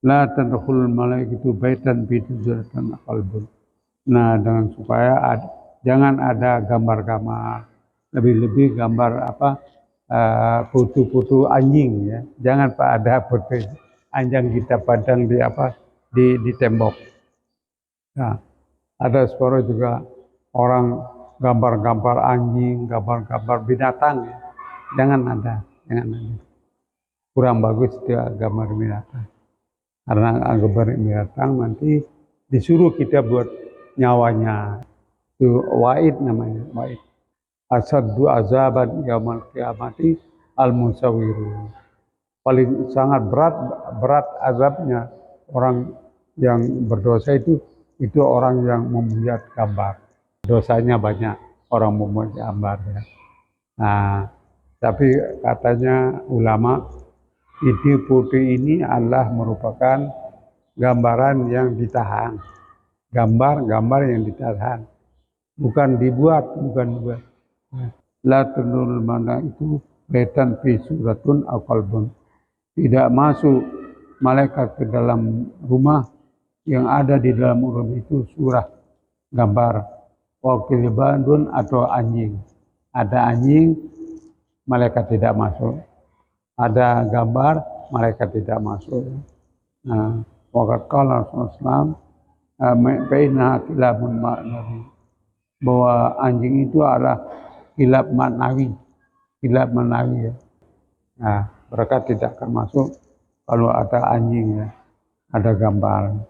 La tadkhulul malaikatu baitan fi tujratan qalbun. Nah, dengan supaya jangan ada gambar-gambar, lebih-lebih gambar foto-foto anjing ya. Jangan Pak ada foto anjing kita padang di tembok. Nah, ada seporo juga orang gambar-gambar anjing, gambar-gambar binatang ya. Jangan ada. Kurang bagus dia gambar binatang. Karena gambar binatang nanti disuruh kita buat nyawanya. Itu wa'id namanya, wa'id. Asaddu azaban yaumil qiyamati al-musawiru. Paling sangat berat azabnya orang yang berdosa itu orang yang membuat gambar. Dosanya banyak orang membuat gambar ya. Nah, tapi katanya ulama ide foto ini adalah merupakan gambaran yang ditahan. Gambar yang ditahan. Bukan dibuat. La tadkhulul malaikatu baitan fi suratun aw qalbun. Tidak masuk malaikat ke dalam rumah yang ada di dalam rumah itu surah, gambar, wakilbandun atau anjing. Ada anjing, malaikat tidak masuk. Ada gambar, malaikat tidak masuk. Nah, waqad qala Rasulullah baina kilabun ma'nawi, bahwa anjing itu adalah kilab maknawi ya. Nah, mereka tidak akan masuk kalau ada anjing ya, ada gambar.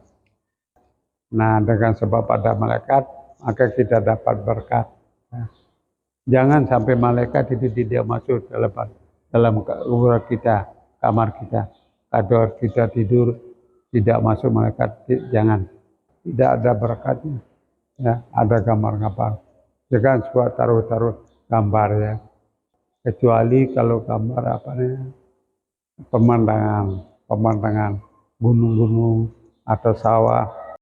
Nah, dengan sebab ada malaikat, maka kita dapat berkat. Nah, jangan sampai malaikat itu tidak masuk dalam rumah kita, kamar kita. Kalau kita tidur tidak masuk malaikat, jangan. Tidak ada berkatnya. Ya, ada gambar-gambar. Jangan suka taruh gambar ya. Kecuali kalau gambar pemandangan gunung-gunung atau sawah